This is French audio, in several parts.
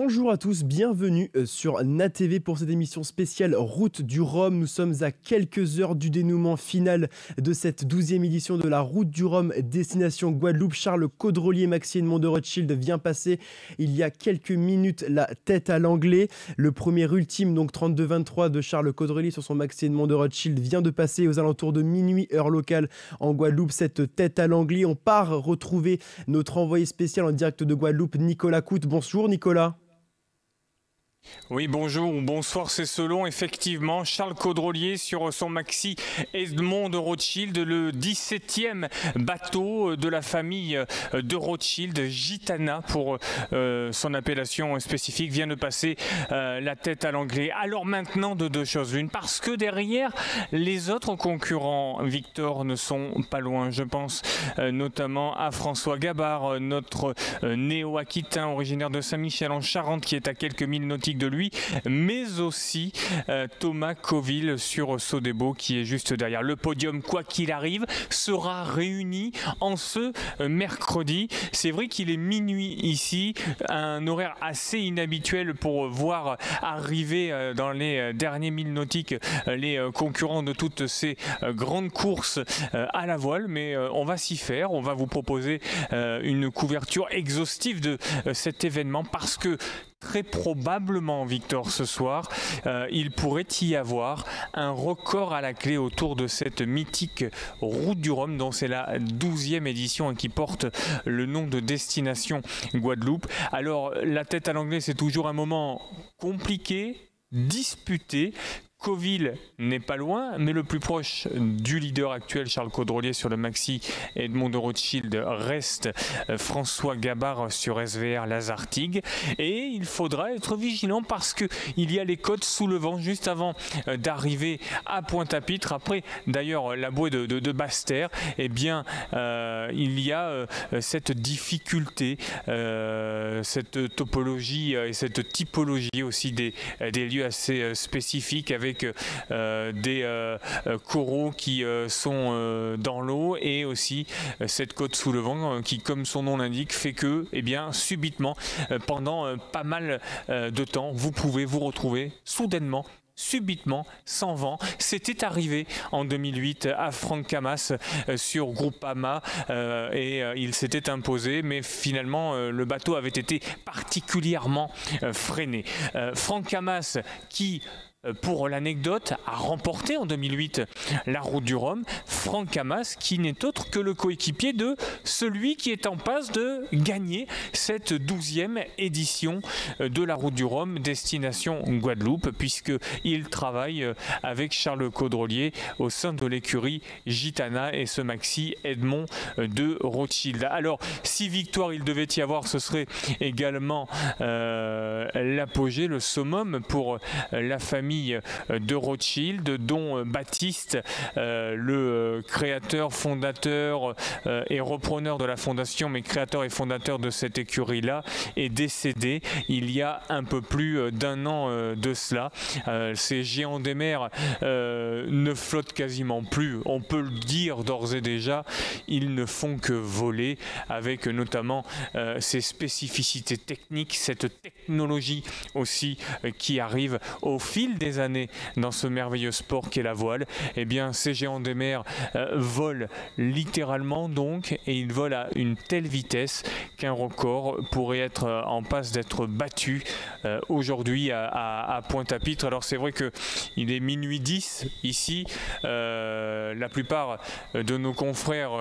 Bonjour à tous, bienvenue sur NATV pour cette émission spéciale Route du Rhum. Nous sommes à quelques heures du dénouement final de cette 12e édition de la Route du Rhum, destination Guadeloupe. Charles Caudrelier, Maxi Edmond de Rothschild vient passer il y a quelques minutes la tête à l'anglais. Le premier ultime, donc 32-23 de Charles Caudrelier sur son Maxi Edmond de Rothschild vient de passer aux alentours de minuit heure locale en Guadeloupe. Cette tête à l'anglais, on part retrouver notre envoyé spécial en direct de Guadeloupe, Nicolas Coute. Bonjour Nicolas. Oui, bonjour ou bonsoir, c'est selon. Effectivement, Charles Caudrelier sur son Maxi Edmond de Rothschild, le 17e bateau de la famille de Rothschild, Gitana pour son appellation spécifique, vient de passer la tête à l'anglais. Alors maintenant, de deux choses l'une, parce que derrière, les autres concurrents, Victor, ne sont pas loin. Je pense notamment à François Gabard, notre néo-aquitain originaire de Saint-Michel en Charente, qui est à quelques milles nautiques de lui, mais aussi Thomas Coville sur Sodebo qui est juste derrière. Le podium, quoi qu'il arrive, sera réuni en ce mercredi. C'est vrai qu'il est minuit ici, un horaire assez inhabituel pour voir arriver dans les derniers milles nautiques les concurrents de toutes ces grandes courses à la voile, mais on va s'y faire. On va vous proposer une couverture exhaustive de cet événement parce que très probablement, Victor, ce soir, il pourrait y avoir un record à la clé autour de cette mythique Route du Rhum, dont c'est la 12e édition et qui porte le nom de Destination Guadeloupe. Alors, la tête à l'anglais, c'est toujours un moment compliqué, disputé. Coville n'est pas loin, mais le plus proche du leader actuel, Charles Caudrelier, sur le Maxi Edmond de Rothschild, reste François Gabard sur SVR Lazartigue. Et il faudra être vigilant parce qu'il y a les côtes sous le vent juste avant d'arriver à Pointe-à-Pitre. Après, d'ailleurs, la bouée de Basse-Terre, eh bien, il y a cette difficulté, cette topologie et cette typologie aussi des lieux assez spécifiques avec des coraux qui sont dans l'eau et aussi cette côte sous le vent qui, comme son nom l'indique, fait que, eh bien, subitement, pendant pas mal de temps, vous pouvez vous retrouver soudainement, subitement, sans vent. C'était arrivé en 2008 à Franck Camas sur Groupama et il s'était imposé, mais finalement le bateau avait été particulièrement freiné. Franck Camas qui, pour l'anecdote, a remporté en 2008 la Route du Rhum. Franck Camas, qui n'est autre que le coéquipier de celui qui est en passe de gagner cette 12e édition de la Route du Rhum, destination Guadeloupe, puisqu'il travaille avec Charles Caudrelier au sein de l'écurie Gitana et ce Maxi Edmond de Rothschild. Alors, si victoire il devait y avoir, ce serait également l'apogée, le summum pour la famille de Rothschild, dont Baptiste, le créateur, fondateur et repreneur de la fondation, mais créateur et fondateur de cette écurie-là, est décédé il y a un peu plus d'un an de cela. Ces géants des mers ne flottent quasiment plus, on peut le dire d'ores et déjà, ils ne font que voler, avec notamment ces spécificités techniques, cette technologie aussi qui arrive au fil des années dans ce merveilleux sport qu'est la voile. Eh bien, ces géants des mers volent littéralement donc, et ils volent à une telle vitesse qu'un record pourrait être en passe d'être battu aujourd'hui à Pointe-à-Pitre. Alors c'est vrai qu'il est minuit 10 ici, la plupart de nos confrères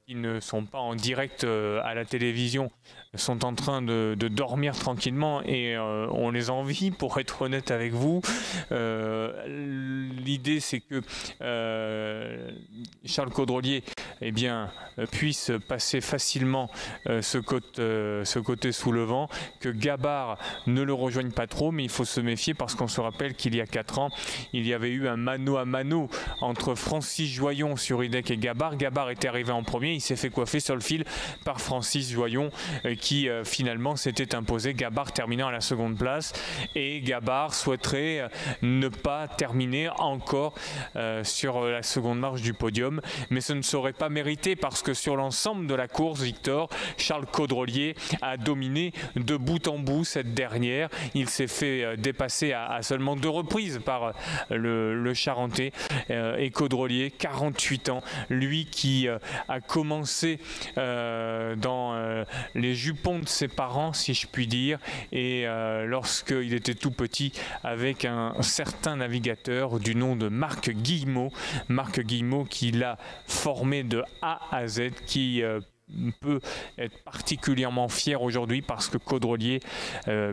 qui ne sont pas en direct à la télévision sont en train de dormir tranquillement et on les envie, pour être honnête avec vous. L'idée c'est que Charles Caudrelier puisse passer facilement ce côté sous le vent, que Gabard ne le rejoigne pas trop, mais il faut se méfier parce qu'on se rappelle qu'il y a 4 ans, il y avait eu un mano à mano entre Francis Joyon sur Hidec et Gabard. Gabard était arrivé en premier, il s'est fait coiffer sur le fil par Francis Joyon qui finalement s'était imposé, Gabard terminant à la seconde place, et Gabard souhaiterait ne pas terminer encore sur la seconde marche du podium. Mais ce ne serait pas mérité parce que sur l'ensemble de la course, Victor, Charles Caudrelier a dominé de bout en bout cette dernière. Il s'est fait dépasser à seulement 2 reprises par le Charentais. Et Caudrelier, 48 ans, lui qui a commencé dans les jupons de ses parents, si je puis dire, et lorsqu'il était tout petit, avec un certain navigateur du nom de Marc Guillemot qui l'a formé de A à Z, qui peut être particulièrement fier aujourd'hui parce que Caudrelier,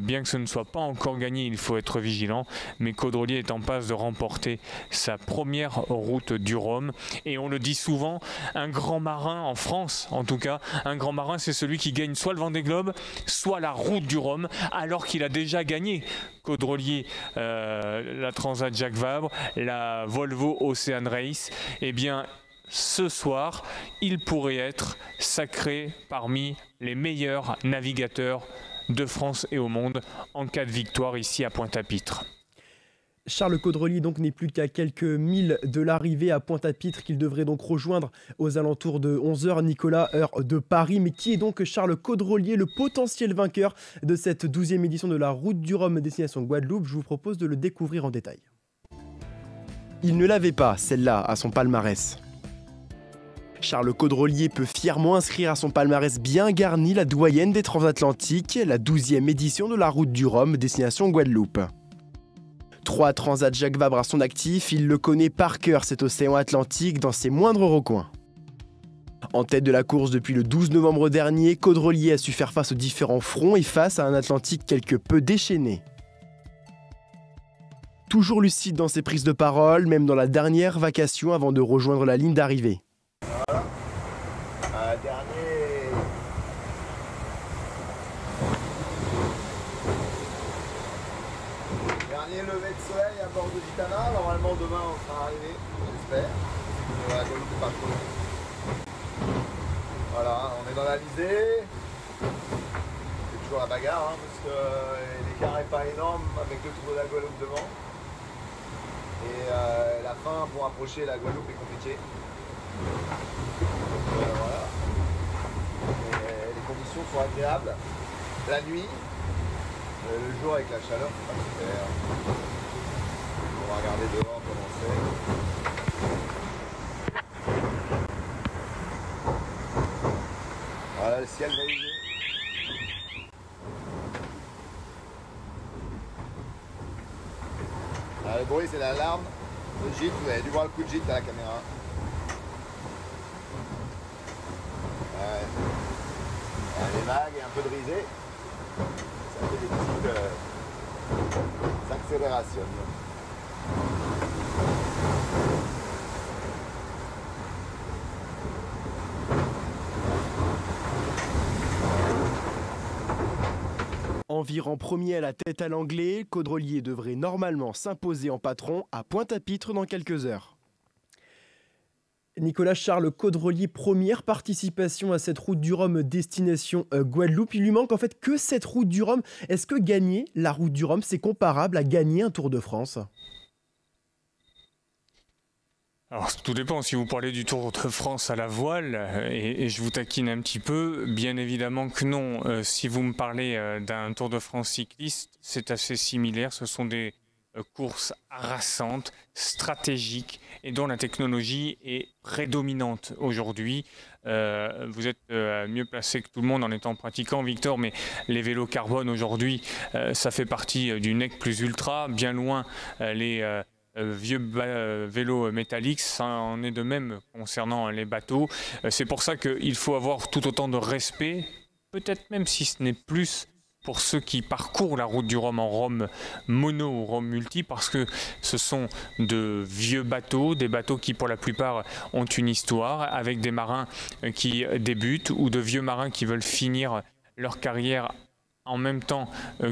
bien que ce ne soit pas encore gagné, il faut être vigilant, mais Caudrelier est en passe de remporter sa première route du Rhum. Et on le dit souvent, un grand marin en France, en tout cas, un grand marin, c'est celui qui gagne soit le Vendée Globe, soit la route du Rhum, alors qu'il a déjà gagné. Caudrelier, la Transat Jacques Vabre, la Volvo Ocean Race, eh bien ce soir, il pourrait être sacré parmi les meilleurs navigateurs de France et au monde en cas de victoire ici à Pointe-à-Pitre. Charles Caudrelier donc n'est plus qu'à quelques milles de l'arrivée à Pointe-à-Pitre qu'il devrait donc rejoindre aux alentours de 11 h, Nicolas, heure de Paris. Mais qui est donc Charles Caudrelier, le potentiel vainqueur de cette 12e édition de la Route du Rhum destination Guadeloupe? Je vous propose de le découvrir en détail. Il ne l'avait pas, celle-là, à son palmarès. Charles Caudrelier peut fièrement inscrire à son palmarès bien garni la doyenne des transatlantiques, la 12e édition de la Route du Rhum destination Guadeloupe. 3 Transats Jacques Vabre à son actif, il le connaît par cœur cet océan Atlantique dans ses moindres recoins. En tête de la course depuis le 12 novembre dernier, Caudrelier a su faire face aux différents fronts et face à un Atlantique quelque peu déchaîné. Toujours lucide dans ses prises de parole, même dans la dernière vacation avant de rejoindre la ligne d'arrivée. Dernier lever de soleil à bord de Gitana. Normalement demain on sera arrivé, j'espère. La Guadeloupe est pas trop loin. Voilà, on est dans l'Alizé. C'est toujours la bagarre parce que l'écart n'est pas énorme avec le tour de la Guadeloupe devant. Et la fin pour approcher la Guadeloupe est compliquée. Voilà. Et les conditions sont agréables. La nuit. Le jour avec la chaleur, c'est pas super. On va regarder dehors comment c'est. Voilà le ciel brisé. Le bruit c'est l'alarme de gîte, vous avez dû voir le coup de gîte à la caméra. Ouais. Les vagues et un peu de risée. Ça fait des petites accélérations. Environ premier à la tête à l'anglais, Caudrelier devrait normalement s'imposer en patron à Pointe-à-Pitre dans quelques heures. Nicolas, Charles Caudrelier, première participation à cette route du Rhum destination Guadeloupe. Il lui manque en fait que cette route du Rhum. Est-ce que gagner la route du Rhum, c'est comparable à gagner un Tour de France ? Alors, tout dépend si vous parlez du Tour de France à la voile, et je vous taquine un petit peu, bien évidemment que non. Si vous me parlez d'un Tour de France cycliste, c'est assez similaire. Ce sont des courses harassantes, stratégiques et dont la technologie est prédominante aujourd'hui. Vous êtes mieux placé que tout le monde en étant pratiquant, Victor, mais les vélos carbone aujourd'hui, ça fait partie du NEC plus ultra, bien loin les vieux vélos métalliques, ça en est de même concernant les bateaux. C'est pour ça qu'il faut avoir tout autant de respect, peut-être même si ce n'est plus pour ceux qui parcourent la route du Rhum en Rhum mono ou Rhum multi, parce que ce sont de vieux bateaux, des bateaux qui pour la plupart ont une histoire, avec des marins qui débutent ou de vieux marins qui veulent finir leur carrière en même temps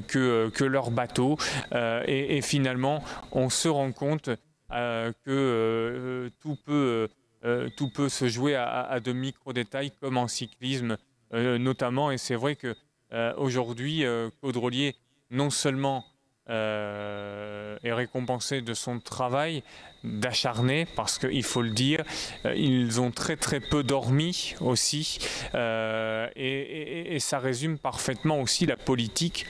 que leur bateau, et finalement on se rend compte que tout peut se jouer à de micro-détails comme en cyclisme notamment, et c'est vrai que aujourd'hui Caudrelier non seulement est récompensé de son travail d'acharné, parce qu'il faut le dire, ils ont très peu dormi aussi, et ça résume parfaitement aussi la politique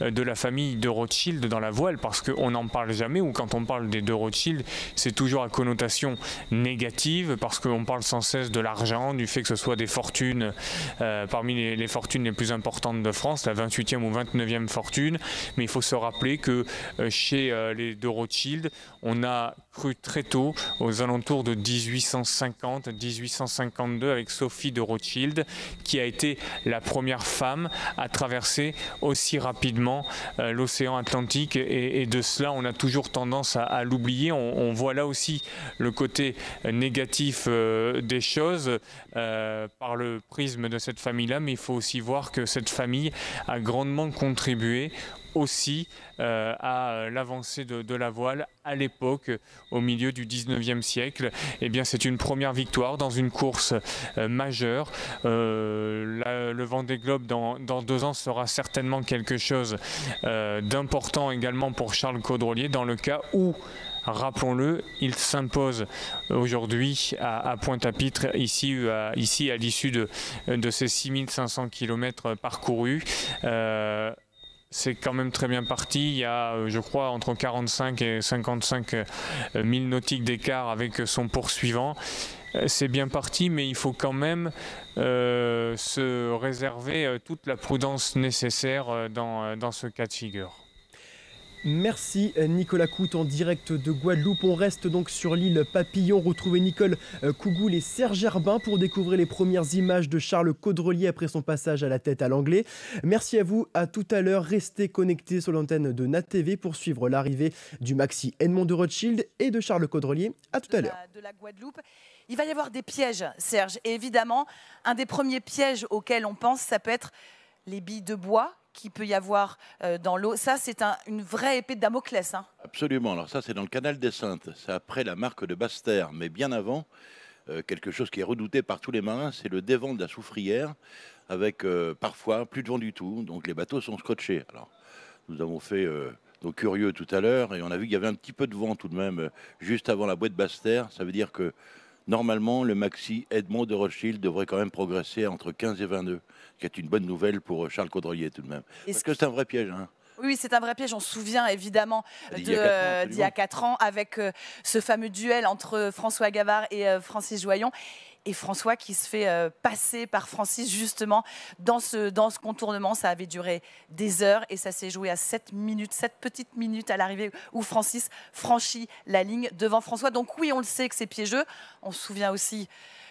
de la famille de Rothschild dans la voile, parce qu'on n'en parle jamais, ou quand on parle des deux Rothschild, c'est toujours à connotation négative, parce qu'on parle sans cesse de l'argent, du fait que ce soit des fortunes, parmi les fortunes les plus importantes de France, la 28e ou 29e fortune, mais il faut se rappeler que chez les deux Rothschild, on a cru très tôt, aux alentours de 1850-1852, avec Sophie de Rothschild, qui a été la première femme à traverser aussi rapidement l'océan Atlantique. Et de cela, on a toujours tendance à l'oublier. On voit là aussi le côté négatif des choses par le prisme de cette famille-là, mais il faut aussi voir que cette famille a grandement contribué aussi à l'avancée de la voile à l'époque, au milieu du 19e siècle. Eh bien, c'est une première victoire dans une course majeure. Le Vendée Globe dans 2 ans sera certainement quelque chose d'important également pour Charles Caudrelier, dans le cas où, rappelons-le, il s'impose aujourd'hui à Pointe-à-Pitre, ici à l'issue de ces 6500 km parcourus. C'est quand même très bien parti. Il y a, je crois, entre 45 et 55 milles nautiques d'écart avec son poursuivant. C'est bien parti, mais il faut quand même se réserver toute la prudence nécessaire dans ce cas de figure. Merci Nicolas Coute en direct de Guadeloupe. On reste donc sur l'île Papillon. Retrouvez Nicole Cougoul et Serge Herbin pour découvrir les premières images de Charles Caudrelier après son passage à la tête à l'anglais. Merci à vous, à tout à l'heure. Restez connectés sur l'antenne de Nat TV pour suivre l'arrivée du maxi Edmond de Rothschild et de Charles Caudrelier. À tout à l'heure. De la Guadeloupe. Il va y avoir des pièges, Serge. Et évidemment, un des premiers pièges auxquels on pense, ça peut être les billes de bois qu'il peut y avoir dans l'eau. Ça, c'est une vraie épée de Damoclès. Hein. Absolument. Alors ça, c'est dans le canal des Saintes. C'est après la marque de Basse-Terre, mais bien avant. Quelque chose qui est redouté par tous les marins, c'est le dévent de la soufrière, avec parfois plus de vent du tout. Donc les bateaux sont scotchés. Alors, nous avons fait nos curieux tout à l'heure, et on a vu qu'il y avait un petit peu de vent tout de même juste avant la boîte Basse-Terre. Ça veut dire que normalement, le maxi Edmond de Rothschild devrait quand même progresser entre 15 et 22, ce qui est une bonne nouvelle pour Charles Caudrelier tout de même. Parce que c'est un vrai piège. Hein. Oui, c'est un vrai piège. On se souvient évidemment d'il y a 4 ans avec ce fameux duel entre François Gavard et Francis Joyon. Et François qui se fait passer par Francis justement dans ce contournement. Ça avait duré des heures et ça s'est joué à 7 petites minutes à l'arrivée où Francis franchit la ligne devant François. Donc oui, on le sait que c'est piégeux. On se souvient aussi,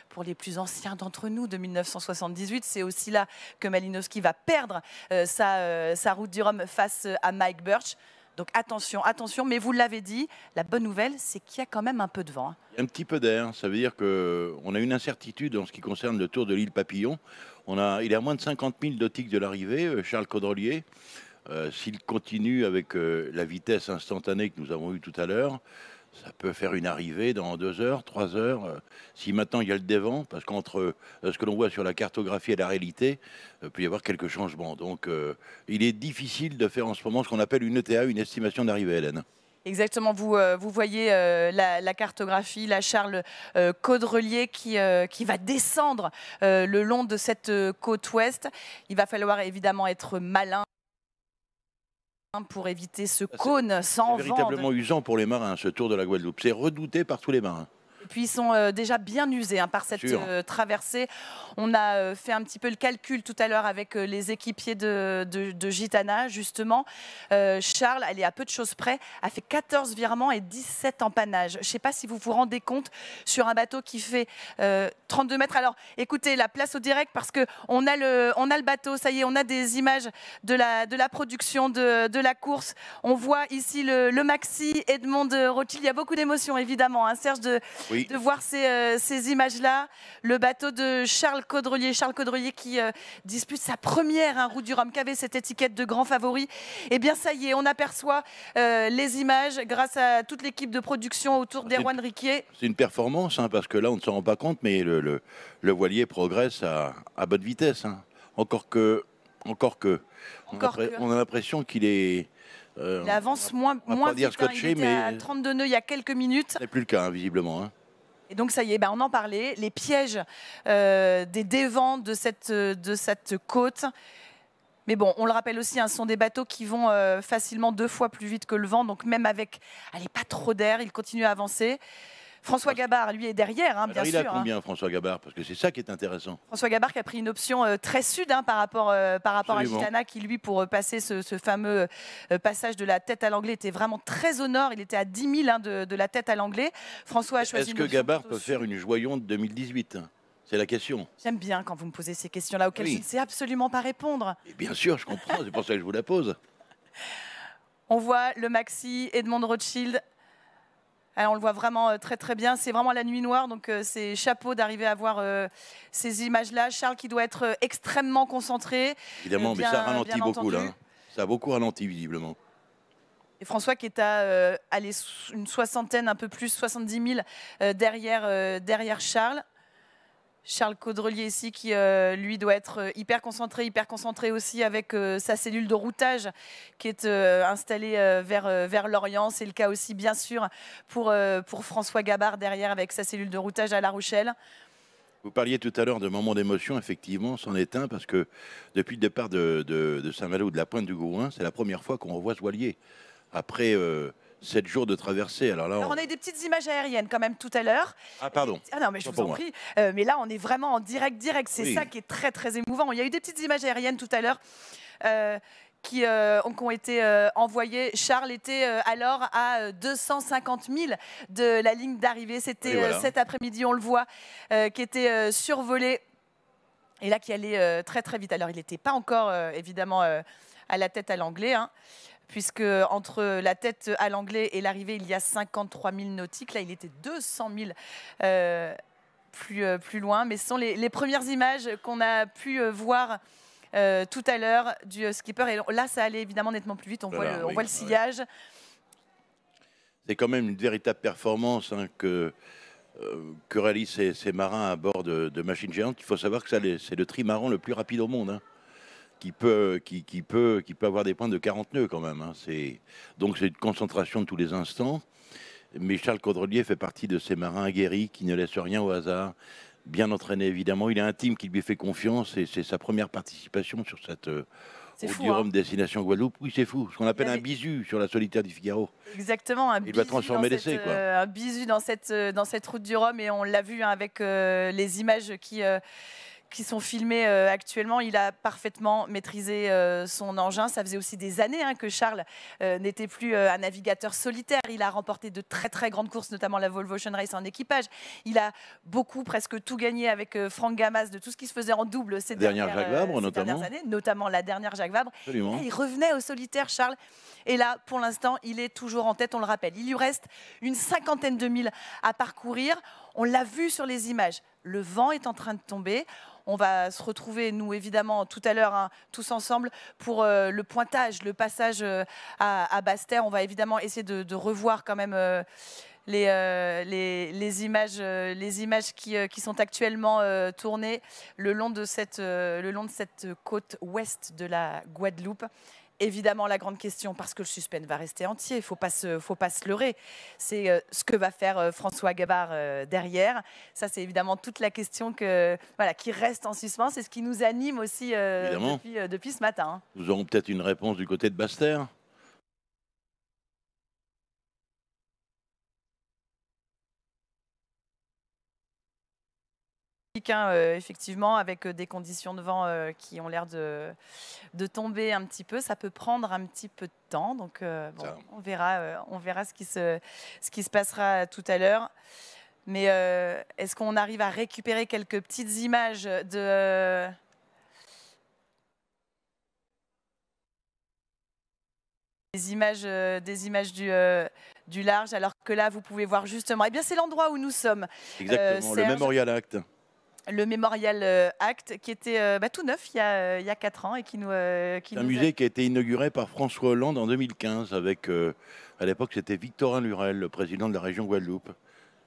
pour les plus anciens d'entre nous, de 1978, c'est aussi là que Malinowski va perdre sa route du Rhum face à Mike Birch. Donc attention, attention, mais vous l'avez dit, la bonne nouvelle, c'est qu'il y a quand même un peu de vent. Hein. Il y a un petit peu d'air, ça veut dire qu'on a une incertitude en ce qui concerne le tour de l'île Papillon. Il est à moins de 50 000 nautiques de l'arrivée, Charles Caudrelier. S'il continue avec la vitesse instantanée que nous avons eue tout à l'heure, ça peut faire une arrivée dans 2 heures, 3 heures. Si maintenant il y a le dévent, parce qu'entre ce que l'on voit sur la cartographie et la réalité, il peut y avoir quelques changements. Donc il est difficile de faire en ce moment ce qu'on appelle une ETA, une estimation d'arrivée, Hélène. Exactement, vous voyez la cartographie, la Charles Caudrelier qui va descendre le long de cette côte ouest. Il va falloir évidemment être malin pour éviter ce cône sans vent. C'est véritablement usant pour les marins, ce tour de la Guadeloupe. C'est redouté par tous les marins. Et puis ils sont déjà bien usés par cette traversée. On a fait un petit peu le calcul tout à l'heure avec les équipiers de Gitana, justement. Charles, elle est à peu de choses près, a fait 14 virements et 17 empannages. Je ne sais pas si vous vous rendez compte sur un bateau qui fait 32 mètres. Alors écoutez, la place au direct parce qu'on a le bateau, ça y est, on a des images de la production de la course. On voit ici le maxi Edmond de Rothschild. Il y a beaucoup d'émotions évidemment, hein, Serge, de voir ces images-là. Le bateau de Charles Caudrelier qui dispute sa première route du Rhum, qui avait cette étiquette de grand favori. Eh bien ça y est, on aperçoit les images grâce à toute l'équipe de production autour d'Erwan Riquier. C'est une performance, hein, parce que là on ne s'en rend pas compte, mais le voilier progresse à bonne vitesse. Hein. Encore que. On a l'impression qu'il est Il avance moins vite, scotché, il était à 32 nœuds il y a quelques minutes. Ce n'est plus le cas, visiblement. Et donc ça y est, on en parlait, les pièges des dévents de cette côte. Mais bon, on le rappelle aussi, ce sont des bateaux qui vont facilement 2 fois plus vite que le vent. Donc même avec, pas trop d'air, il continue à avancer. François Gabard, lui, est derrière, bien sûr. Il a combien, François Gabard? Parce que c'est ça qui est intéressant. François Gabard qui a pris une option très sud par rapport à Gitana, qui, lui, pour passer ce fameux passage de la tête à l'anglais, était vraiment très au nord. Il était à 10 000 de la tête à l'anglais. François a choisi. Est-ce que Gabard peut faire une Joyon de 2018? C'est la question. J'aime bien quand vous me posez ces questions-là auxquelles je ne sais absolument pas répondre. Et bien sûr, je comprends. C'est pour ça que je vous la pose. On voit le Maxi Edmond de Rothschild. Alors, on le voit vraiment très très bien. C'est vraiment la nuit noire, donc c'est chapeau d'arriver à voir ces images-là. Charles qui doit être extrêmement concentré. Évidemment, mais ça ralentit beaucoup là. Ça a beaucoup ralenti visiblement. Et François qui est à une soixantaine, un peu plus, 70 000 derrière Charles. Charles Caudrelier ici qui, lui, doit être hyper concentré aussi avec sa cellule de routage qui est installée vers l'Orient. C'est le cas aussi, bien sûr, pour François Gabard derrière avec sa cellule de routage à La Rochelle. Vous parliez tout à l'heure de moments d'émotion, effectivement, c'en est un, parce que depuis le départ de Saint-Malo, de la Pointe du Gouin, c'est la première fois qu'on revoit ce voilier. Après 7 jours de traversée. Alors là, on a eu des petites images aériennes quand même tout à l'heure. Ah pardon. Ah non, mais je vous en prie. Mais là, on est vraiment en direct. C'est ça qui est très très émouvant. Il y a eu des petites images aériennes tout à l'heure qui ont été envoyées. Charles était alors à 250 000 de la ligne d'arrivée. C'était cet après-midi, on le voit, qui était survolé. Et là, qui allait très très vite. Alors, il n'était pas encore, évidemment, à la tête à l'anglais, puisque entre la tête à l'anglais et l'arrivée, il y a 53 000 nautiques. Là, il était 200 000 plus loin. Mais ce sont les premières images qu'on a pu voir tout à l'heure du skipper. Et là, ça allait évidemment nettement plus vite. On voit le sillage. C'est quand même une véritable performance que réalisent ces marins à bord de machines géantes. Il faut savoir que c'est le trimaran le plus rapide au monde. Qui peut avoir des pointes de 40 nœuds quand même. Donc c'est une concentration de tous les instants. Mais Charles Caudrelier fait partie de ces marins aguerris qui ne laissent rien au hasard, bien entraînés évidemment. Il a un team qui lui fait confiance et c'est sa première participation sur cette Route-du-Rhum destination Guadeloupe. Oui, c'est fou. Ce qu'on appelle un bisu sur la solitaire du Figaro. Exactement, il doit transformer l'essai. Un bisu dans cette Route-du-Rhum, et on l'a vu avec les images qui sont filmés actuellement. Il a parfaitement maîtrisé son engin. Ça faisait aussi des années que Charles n'était plus un navigateur solitaire. Il a remporté de très très grandes courses, notamment la Volvo Ocean Race en équipage. Il a presque tout gagné avec Franck Gamas de tout ce qui se faisait en double ces dernières années, notamment la dernière Jacques Vabre. Là, il revenait au solitaire, Charles. Et là, pour l'instant, il est toujours en tête, on le rappelle. Il lui reste une 50aine de milles à parcourir. On l'a vu sur les images. Le vent est en train de tomber. On va se retrouver, nous, évidemment, tout à l'heure, tous ensemble, pour le pointage, le passage à Basse-Terre. On va évidemment essayer de revoir quand même les images qui sont actuellement tournées le long de cette côte ouest de la Guadeloupe. Évidemment, la grande question, parce que le suspense va rester entier, il ne faut pas se leurrer, c'est ce que va faire François Gabard derrière. Ça, c'est évidemment toute la question qui reste en suspens. C'est ce qui nous anime aussi depuis ce matin. Nous aurons peut-être une réponse du côté de Basse-Terre. Effectivement, avec des conditions de vent qui ont l'air de tomber un petit peu. Ça peut prendre un petit peu de temps, donc on verra ce qui se passera tout à l'heure. Mais est-ce qu'on arrive à récupérer quelques petites images des images du large, alors que là, vous pouvez voir justement, c'est l'endroit où nous sommes. Exactement, le Memorial Act. Le Memorial Act, qui était tout neuf il y a 4 ans. C'est un musée qui a été inauguré par François Hollande en 2015 avec, à l'époque, c'était Victorin Lurel, le président de la région Guadeloupe.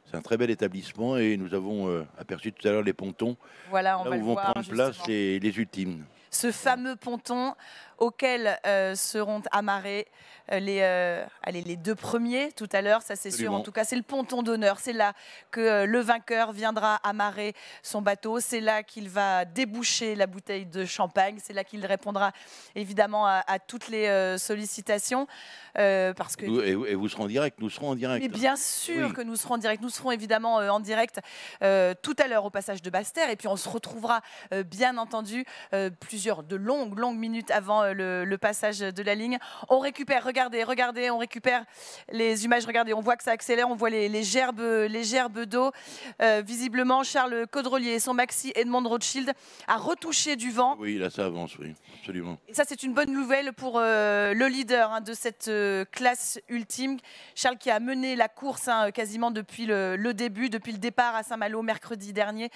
C'est un très bel établissement et nous avons aperçu tout à l'heure les pontons. Voilà, on va où vont prendre place les ultimes. Ce fameux ponton auxquels seront amarrés les 2 premiers tout à l'heure, ça c'est sûr. En tout cas, c'est le ponton d'honneur. C'est là que le vainqueur viendra amarrer son bateau. C'est là qu'il va déboucher la bouteille de champagne. C'est là qu'il répondra évidemment à toutes les sollicitations. Parce que... Et vous serez en direct, nous serons en direct. Mais bien sûr que nous serons en direct. Nous serons évidemment en direct tout à l'heure au passage de Basse-Terre. Et puis on se retrouvera bien entendu de longues minutes avant le passage de la ligne. On récupère, regardez, on récupère les images. Regardez, on voit que ça accélère. On voit les gerbes d'eau. Visiblement, Charles Caudrelier et son maxi Edmond Rothschild a retouché du vent. Oui, là ça avance, oui, absolument. Et ça, c'est une bonne nouvelle pour le leader de cette classe ultime. Charles qui a mené la course quasiment depuis le début, depuis le départ à Saint-Malo mercredi dernier,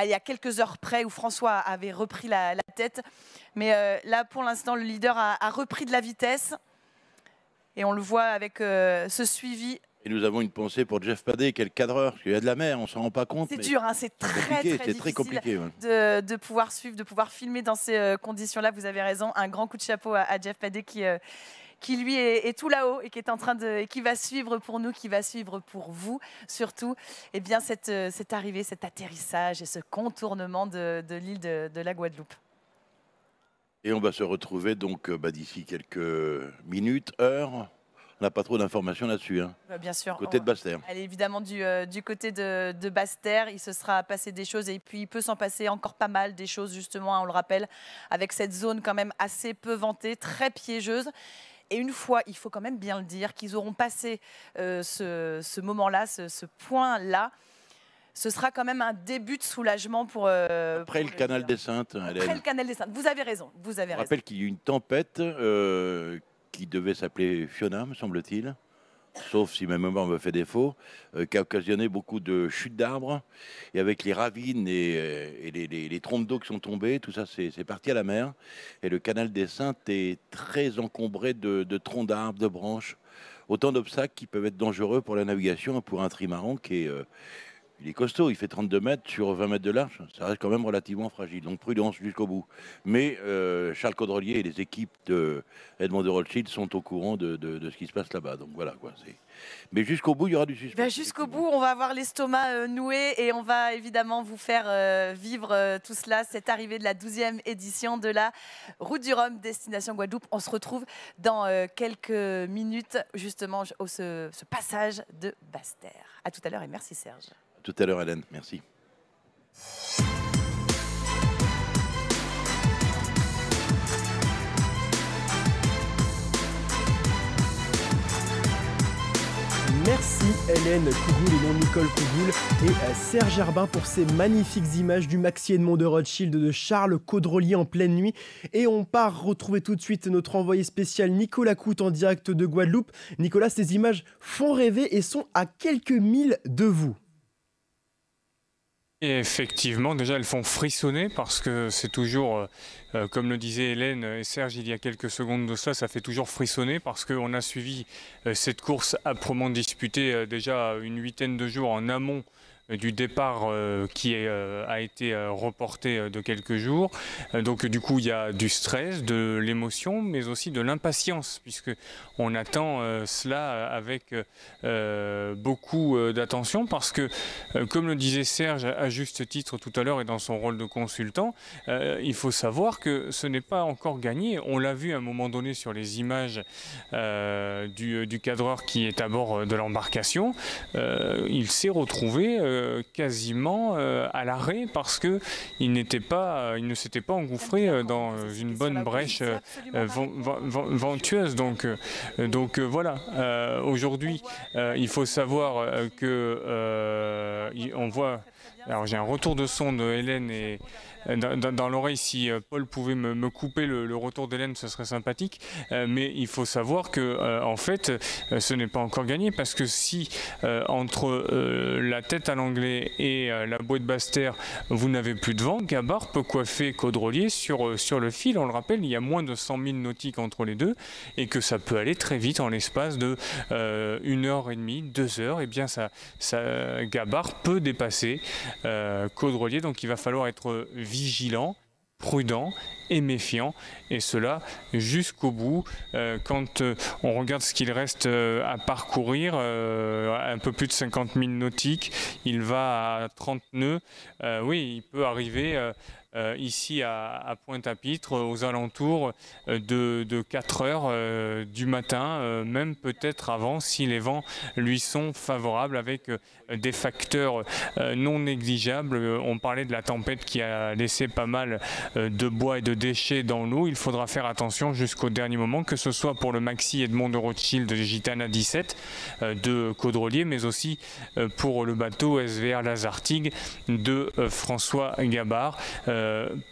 il y a quelques heures près où François avait repris la tête. Mais là, pour l'instant, le leader a repris de la vitesse. Et on le voit avec ce suivi. Et nous avons une pensée pour Jeff Padé, qui est le cadreur, parce qu'il y a de la mer, on ne s'en rend pas compte. C'est dur, c'est très difficile compliqué, de pouvoir suivre, de pouvoir filmer dans ces conditions-là. Vous avez raison, un grand coup de chapeau à Jeff Padé qui lui est tout là-haut et qui est en train qui va suivre pour nous, qui va suivre pour vous surtout, et bien cette arrivée, cet atterrissage et ce contournement de l'île de la Guadeloupe. Et on va se retrouver donc d'ici quelques minutes, heures. On n'a pas trop d'informations là-dessus. Bien sûr. Côté de Basse-Terre. Elle est évidemment du côté de Basse-Terre. Il se sera passé des choses et puis il peut s'en passer encore pas mal des choses justement, on le rappelle, avec cette zone quand même assez peu vantée, très piégeuse. Et une fois, il faut quand même bien le dire, qu'ils auront passé ce moment-là, ce point-là, ce sera quand même un début de soulagement pour... Après le canal des Saintes. Après le canal des Saintes. Vous avez raison. Je rappelle qu'il y a eu une tempête qui devait s'appeler Fiona, me semble-t-il, sauf si ma mémoire me fait défaut, qui a occasionné beaucoup de chutes d'arbres. Et avec les ravines et les trompes d'eau qui sont tombées, tout ça, c'est parti à la mer. Et le canal des Saintes est très encombré de troncs d'arbres, de branches. Autant d'obstacles qui peuvent être dangereux pour la navigation, pour un trimaran qui est... il est costaud, il fait 32 mètres sur 20 mètres de large. Ça reste quand même relativement fragile. Donc prudence jusqu'au bout. Mais Charles Caudrelier et les équipes de Edmond de Rothschild sont au courant de ce qui se passe là-bas. Donc voilà quoi. Mais jusqu'au bout, il y aura du suspense. Jusqu'au bout, on va avoir l'estomac noué et on va évidemment vous faire vivre tout cela, cette arrivée de la 12e édition de la Route du Rhum, destination Guadeloupe. On se retrouve dans quelques minutes, justement, au ce passage de Basse-Terre. À tout à l'heure et merci Serge. Tout à l'heure, Hélène. Merci. Merci Hélène Cougoul et non Nicole Cougoul et Serge Herbin pour ces magnifiques images du maxi Edmond de Rothschild de Charles Caudrelier en pleine nuit. Et on part retrouver tout de suite notre envoyé spécial Nicolas Coute en direct de Guadeloupe. Nicolas, ces images font rêver et sont à quelques milles de vous. Et effectivement, déjà elles font frissonner parce que c'est toujours, comme le disait Hélène et Serge il y a quelques secondes de ça fait toujours frissonner parce qu'on a suivi cette course âprement disputée déjà une huitaine de jours en amont du départ qui a été reporté de quelques jours. Donc du coup il y a du stress, de l'émotion, mais aussi de l'impatience puisque on attend cela avec beaucoup d'attention parce que comme le disait Serge à juste titre tout à l'heure et dans son rôle de consultant, il faut savoir que ce n'est pas encore gagné. On l'a vu à un moment donné sur les images du cadreur qui est à bord de l'embarcation. Il s'est retrouvé quasiment à l'arrêt parce que il ne s'était pas engouffré dans une bonne brèche ventueuse. Donc voilà, aujourd'hui il faut savoir que on voit, alors j'ai un retour de son de Hélène et dans l'oreille, si Paul pouvait me couper le retour d'Hélène, ce serait sympathique. Mais il faut savoir que en fait, ce n'est pas encore gagné parce que si entre la tête à l'anglais et la bouée de Basse-Terre, vous n'avez plus de vent, Gabard peut coiffer Caudrelier sur le fil. On le rappelle, il y a moins de 100 000 nautiques entre les deux et que ça peut aller très vite en l'espace de 1h30, 2 heures. Et bien Gabard peut dépasser Caudrelier, donc il va falloir être vigilant. prudent et méfiant, et cela jusqu'au bout. Quand on regarde ce qu'il reste à parcourir, un peu plus de 50 000 nautiques, il va à 30 nœuds. Oui, il peut arriver ici à Pointe-à-Pitre aux alentours de 4 heures du matin, même peut-être avant si les vents lui sont favorables, avec des facteurs non négligeables. On parlait de la tempête qui a laissé pas mal de bois et de déchets dans l'eau. Il faudra faire attention jusqu'au dernier moment, que ce soit pour le Maxi Edmond de Rothschild de Gitana 17 de Caudrelier, mais aussi pour le bateau SVR Lazartigue de François Gabard.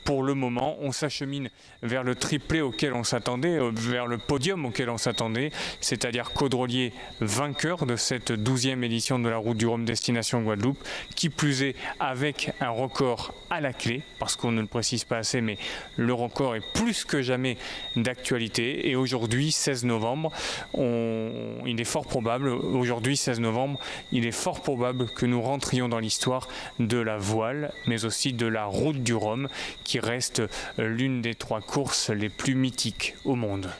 Pour le moment, on s'achemine vers le triplé auquel on s'attendait, vers le podium auquel on s'attendait, c'est-à-dire Caudrelier vainqueur de cette 12e édition de la Route du Rhum destination Guadeloupe, qui plus est avec un record à la clé, parce qu'on ne le précise pas assez, mais le record est plus que jamais d'actualité. Et aujourd'hui, 16 novembre, il est fort probable, il est fort probable que nous rentrions dans l'histoire de la voile, mais aussi de la Route du Rhum, qui reste l'une des 3 courses les plus mythiques au monde.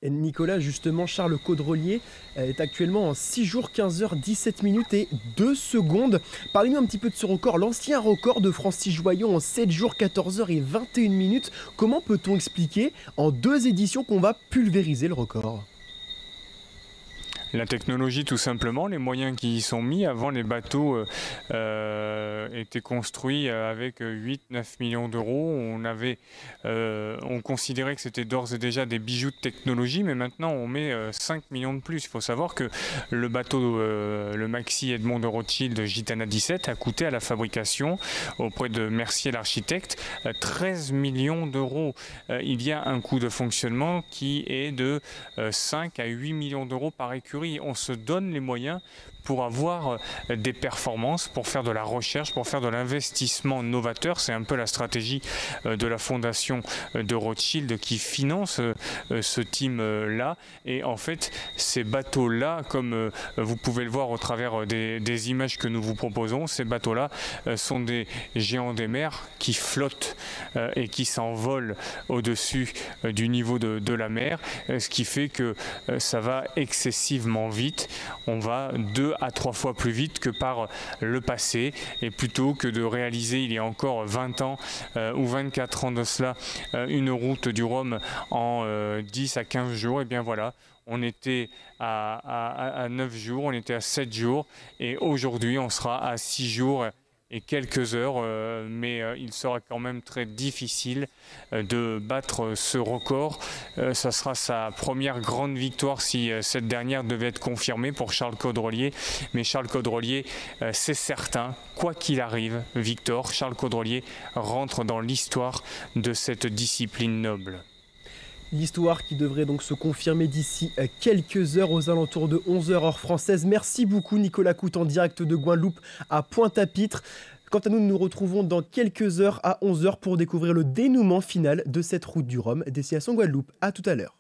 Et Nicolas, justement, Charles Caudrelier est actuellement en 6 jours, 15 heures, 17 minutes et 2 secondes. Parlez-nous un petit peu de ce record, l'ancien record de Francis Joyon en 7 jours, 14 heures et 21 minutes. Comment peut-on expliquer en 2 éditions qu'on va pulvériser le record ? La technologie, tout simplement, les moyens qui y sont mis. Avant, les bateaux étaient construits avec 8-9 millions d'euros. On considérait que c'était d'ores et déjà des bijoux de technologie, mais maintenant on met 5 millions de plus. Il faut savoir que le bateau, le Maxi Edmond de Rothschild Gitana 17, a coûté à la fabrication, auprès de Mercier l'architecte, 13 millions d'euros. Il y a un coût de fonctionnement qui est de 5 à 8 millions d'euros par écurie. On se donne les moyens pour avoir des performances, pour faire de la recherche, pour faire de l'investissement novateur. C'est un peu la stratégie de la fondation de Rothschild qui finance ce team-là. Et en fait, ces bateaux-là, comme vous pouvez le voir au travers des images que nous vous proposons, ces bateaux-là sont des géants des mers qui flottent et qui s'envolent au-dessus du niveau de la mer, ce qui fait que ça va excessivement vite. On va 2 à 3 fois plus vite que par le passé, et plutôt que de réaliser il y a encore 20 ans ou 24 ans de cela une route du Rhum en 10 à 15 jours, et bien voilà, on était à 9 jours, on était à 7 jours, et aujourd'hui on sera à 6 jours et quelques heures, mais il sera quand même très difficile de battre ce record. Ça sera sa première grande victoire si cette dernière devait être confirmée pour Charles Caudrelier. Mais Charles Caudrelier, c'est certain, quoi qu'il arrive, Victor, Charles Caudrelier rentre dans l'histoire de cette discipline noble. L'histoire qui devrait donc se confirmer d'ici quelques heures, aux alentours de 11h heure française. Merci beaucoup Nicolas Cout en direct de Guadeloupe à Pointe-à-Pitre. Quant à nous, nous nous retrouvons dans quelques heures à 11h pour découvrir le dénouement final de cette route du Rhum, destination Guadeloupe. À tout à l'heure.